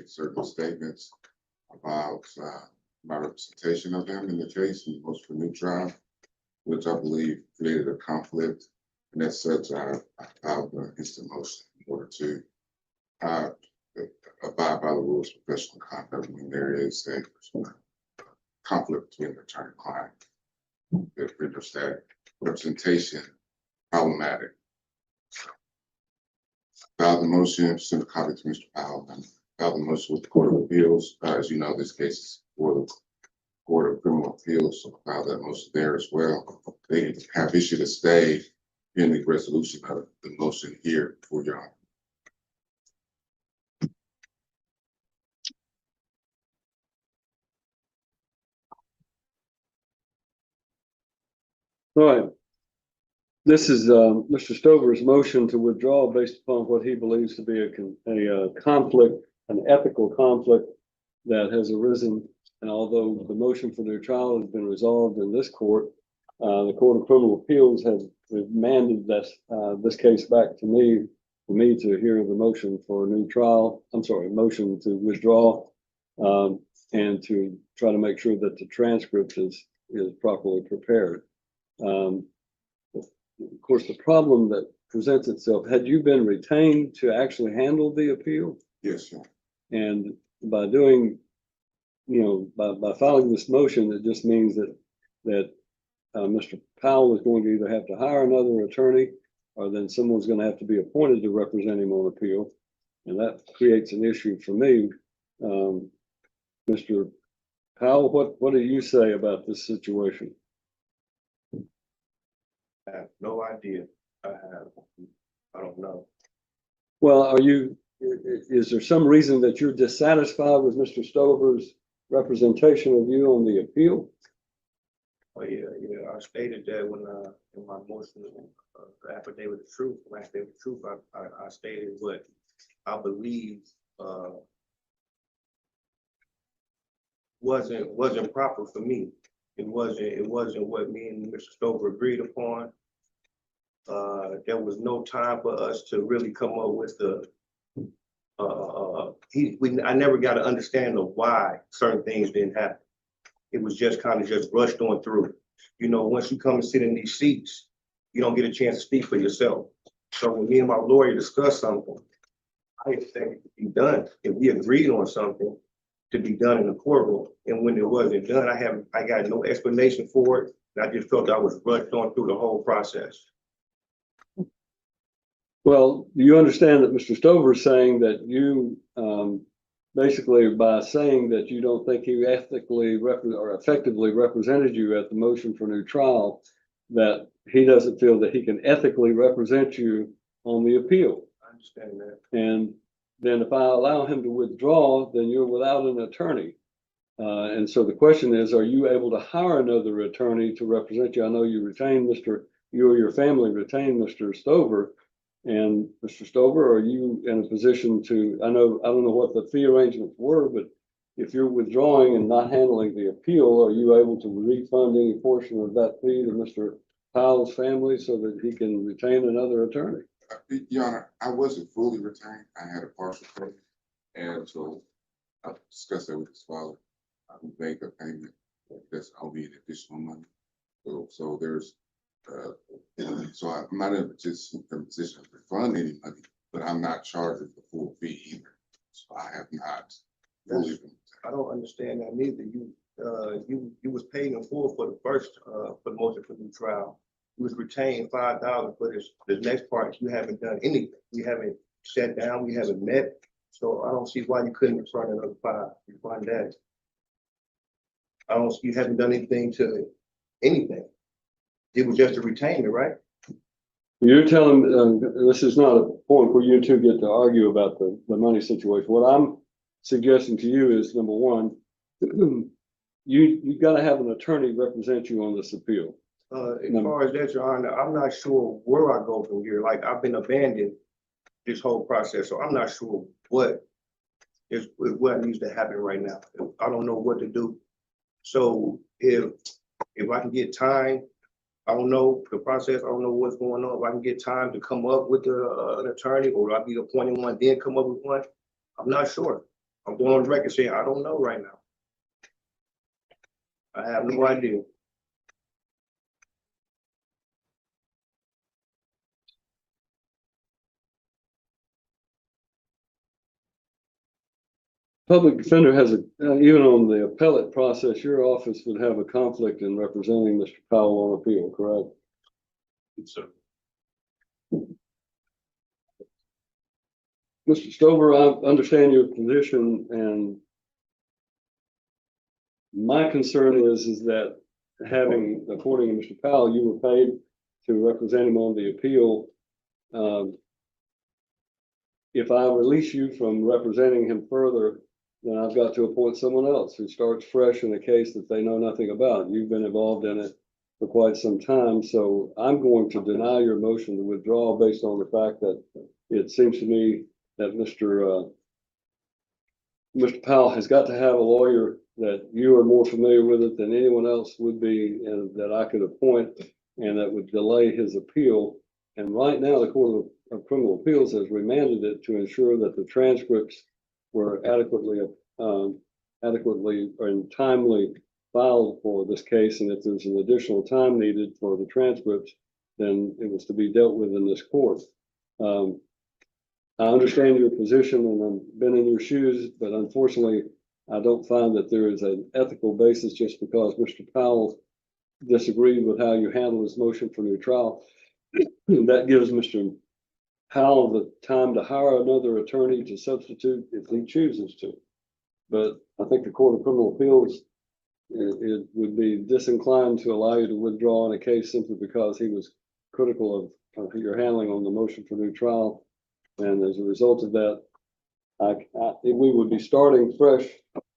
made certain statements about my representation of him in the case in the motion for new trial, which I believe created a conflict. And as such, I filed an instant motion in order to abide by the rules of professional conduct when there is a conflict between the attorney and client that renders that representation problematic. Filed the motion, sent a copy to Mr. Powell, and filed the motion with the Court of Appeals. As you know, this case is for the Court of Criminal Appeals, so I filed that motion there as well. They have issued a stay in the resolution of the motion here for your honor. All right. This is Mr. Stover's motion to withdraw based upon what he believes to be a conflict, an ethical conflict that has arisen. And although the motion for their trial has been resolved in this court, the Court of Criminal Appeals has remanded this case back to me for me to hear the motion for a new trial. I'm sorry, motion to withdraw and to try to make sure that the transcript is properly prepared. Of course, the problem that presents itself, had you been retained to actually handle the appeal? Yes, sir. And by doing, by filing this motion, it just means that Mr. Powell is going to either have to hire another attorney or then someone's going to have to be appointed to represent him on appeal. And that creates an issue for me. Mr. Powell, what do you say about this situation? I have no idea. I don't know. Well, is there some reason that you're dissatisfied with Mr. Stover's representation of you on the appeal? Oh yeah. I stated that when in my motion, the affidavit of truth, I stated what I believe wasn't proper for me. It wasn't what me and Mr. Stover agreed upon. There was no time for us to really come up with I never got to understand of why certain things didn't happen. It was just kind of just rushed on through. Once you come and sit in these seats, you don't get a chance to speak for yourself. So when me and my lawyer discussed something, I expected it to be done. If we agreed on something, to be done in the courtroom. And when it wasn't done, I got no explanation for it. And I just felt I was rushed on through the whole process. Well, do you understand that Mr. Stover is saying that you basically by saying that you don't think he ethically or effectively represented you at the motion for new trial, that he doesn't feel that he can ethically represent you on the appeal? I understand that. And then if I allow him to withdraw, then you're without an attorney. And so the question is, are you able to hire another attorney to represent you? I know you or your family retained Mr. Stover. And Mr. Stover, are you in a position to, I don't know what the fee arrangements were, but if you're withdrawing and not handling the appeal, are you able to refund any portion of that fee to Mr. Powell's family so that he can retain another attorney? Your Honor, I wasn't fully retained. I had a partial pay. And so I discussed that with his father. I would make a payment that's owed me an additional money. So there's, so I'm not in a position to refund any money, but I'm not charged with the full fee either. So I have not fully been. I don't understand that neither. You was paid in full for the first for the motion for new trial. You was retained $5,000 for this next part. You haven't done anything. We haven't sat down. We haven't met. So I don't see why you couldn't refund another $5,000. Refund that. I don't see you haven't done anything to anything. It was just a retainer, right? You're telling this is not a point where you two get to argue about the money situation. What I'm suggesting to you is, number one, you've got to have an attorney represent you on this appeal. As far as that, Your Honor, I'm not sure where I go from here. Like, I've been abandoned this whole process, so I'm not sure what needs to happen right now. I don't know what to do. So if I can get time, I don't know the process. I don't know what's going on. If I can get time to come up with an attorney, or I'll be appointing one, then come up with one. I'm not sure. I'm going on record saying, I don't know right now. I have no idea. Public defender has even on the appellate process, your office would have a conflict in representing Mr. Powell on appeal, correct? So, Mr. Stover, I understand your position, and my concern is that having, according to Mr. Powell, you were paid to represent him on the appeal. If I release you from representing him further, then I've got to appoint someone else who starts fresh in a case that they know nothing about. You've been involved in it for quite some time, so I'm going to deny your motion to withdraw based on the fact that it seems to me that Mr. Powell has got to have a lawyer that you are more familiar with it than anyone else would be, and that I could appoint, and that would delay his appeal. And right now, the Court of Criminal Appeals has remanded it to ensure that the transcripts were adequately and timely filed for this case. And if there's an additional time needed for the transcripts, then it was to be dealt with in this court. I understand your position, and I've been in your shoes, but unfortunately, I don't find that there is an ethical basis just because Mr. Powell disagreed with how you handle his motion for new trial. That gives Mr. Powell the time to hire another attorney to substitute if he chooses to. But I think the Court of Criminal Appeals, it would be disinclined to allow you to withdraw in a case simply because he was critical of your handling on the motion for new trial. And as a result of that, we would be starting fresh,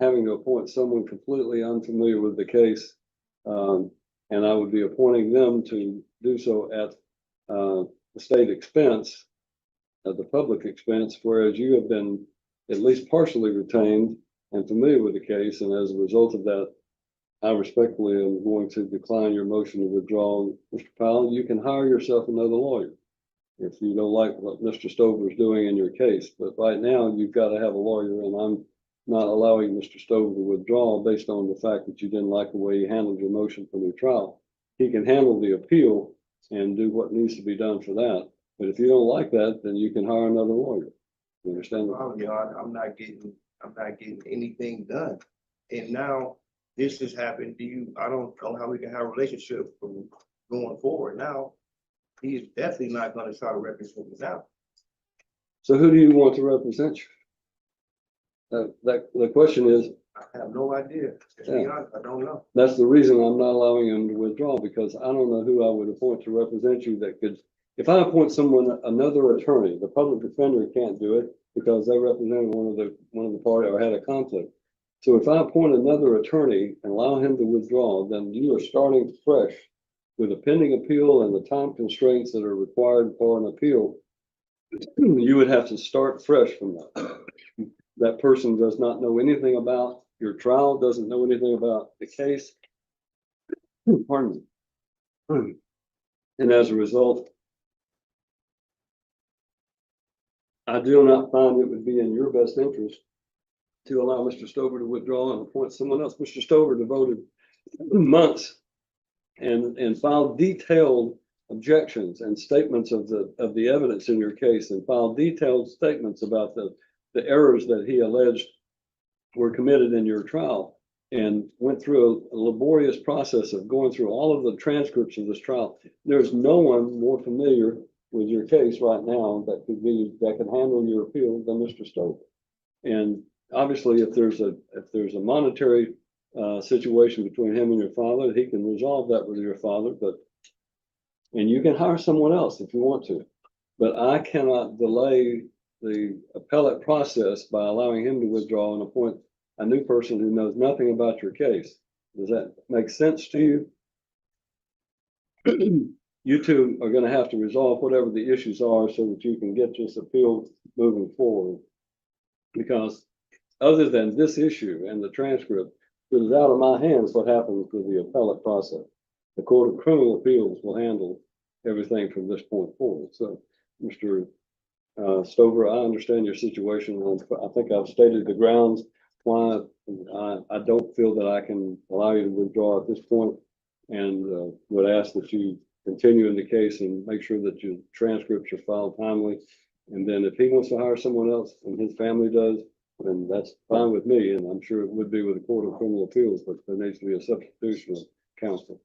having to appoint someone completely unfamiliar with the case. And I would be appointing them to do so at the state expense, at the public expense, whereas you have been at least partially retained and familiar with the case. And as a result of that, I respectfully am going to decline your motion to withdraw. Mr. Powell, you can hire yourself another lawyer if you don't like what Mr. Stover is doing in your case. But right now, you've got to have a lawyer, and I'm not allowing Mr. Stover to withdraw based on the fact that you didn't like the way you handled your motion for new trial. He can handle the appeal and do what needs to be done for that. But if you don't like that, then you can hire another lawyer. You understand? well, you know, I'm not getting anything done. And now this has happened to you. I don't know how we can have a relationship from going forward. Now, he is definitely not going to try to represent me now. So who do you want to represent you? The question is, I have no idea. To be honest, I don't know. that's the reason I'm not allowing him to withdraw, because I don't know who I would appoint to represent you that could, if I appoint someone, another attorney, the public defender can't do it because they represented one of the party or had a conflict. So if I appoint another attorney and allow him to withdraw, then you are starting fresh with a pending appeal and the time constraints that are required for an appeal. You would have to start fresh from that. That person does not know anything about your trial, doesn't know anything about the case. Pardon me. And as a result, I do not find it would be in your best interest to allow Mr. Stover to withdraw and appoint someone else. Mr. Stover devoted months and filed detailed objections and statements of the evidence in your case, and filed detailed statements about the errors that he alleged were committed in your trial, and went through a laborious process of going through all of the transcripts of this trial. There's no one more familiar with your case right now that can handle your appeal than Mr. Stover. And obviously, if there's a monetary situation between him and your father, he can resolve that with your father, and you can hire someone else if you want to. But I cannot delay the appellate process by allowing him to withdraw and appoint a new person who knows nothing about your case. Does that make sense to you? You two are going to have to resolve whatever the issues are so that you can get this appeal moving forward. Because other than this issue and the transcript, it is out of my hands what happens with the appellate process. The Court of Criminal Appeals will handle everything from this point forward. So, Mr. Stover, I understand your situation. I think I've stated the grounds why I don't feel that I can allow you to withdraw at this point, and would ask that you continue in the case and make sure that your transcripts are filed timely. And then if he wants to hire someone else and his family does, then that's fine with me, and I'm sure it would be with the Court of Criminal Appeals, but there needs to be a substitution of counsel.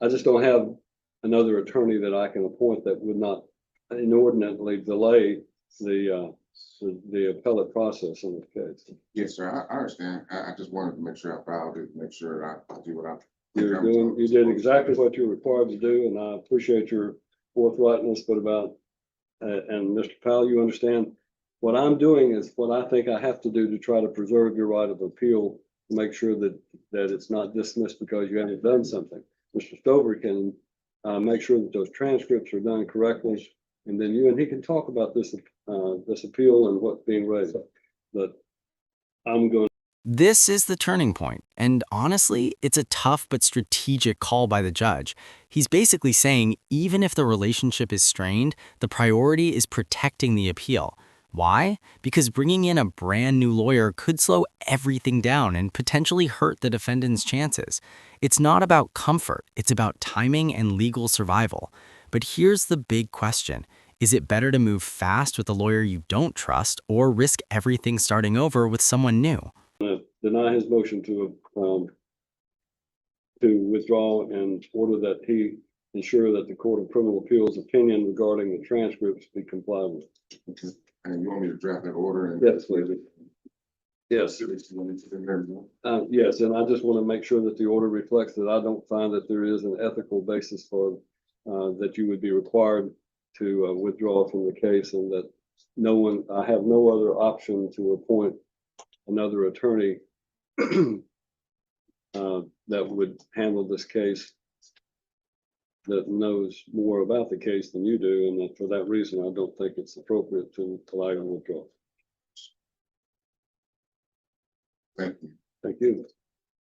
I just don't have another attorney that I can appoint that would not inordinately delay the appellate process in this case. Yes, sir, I understand. I just wanted to make sure I filed it, make sure I do what I. You did exactly what you're required to do, and I appreciate your forthrightness, but about, and Mr. Powell, you understand, what I'm doing is what I think I have to do to try to preserve your right of appeal, to make sure that it's not dismissed because you haven't done something. Mr. Stover can make sure that those transcripts are done correctly, and then you and he can talk about this appeal and what's being raised. But I'm going. This is the turning point, and honestly, it's a tough but strategic call by the judge. He's basically saying even if the relationship is strained, the priority is protecting the appeal. Why? Because bringing in a brand new lawyer could slow everything down and potentially hurt the defendant's chances. It's not about comfort, it's about timing and legal survival. But here's the big question. Is it better to move fast with a lawyer you don't trust or risk everything starting over with someone new? Deny his motion to withdraw and order that he ensure that the Court of Criminal Appeals opinion regarding the transcripts be complied with. Okay. And you want me to draft that order? And Yes, please. Yes. Yes, and I just want to make sure that the order reflects that I don't find that there is an ethical basis for that you would be required to withdraw from the case, and that I have no other option to appoint another attorney that would handle this case that knows more about the case than you do, and that for that reason, I don't think it's appropriate to allow you to withdraw. Thank you. Thank you.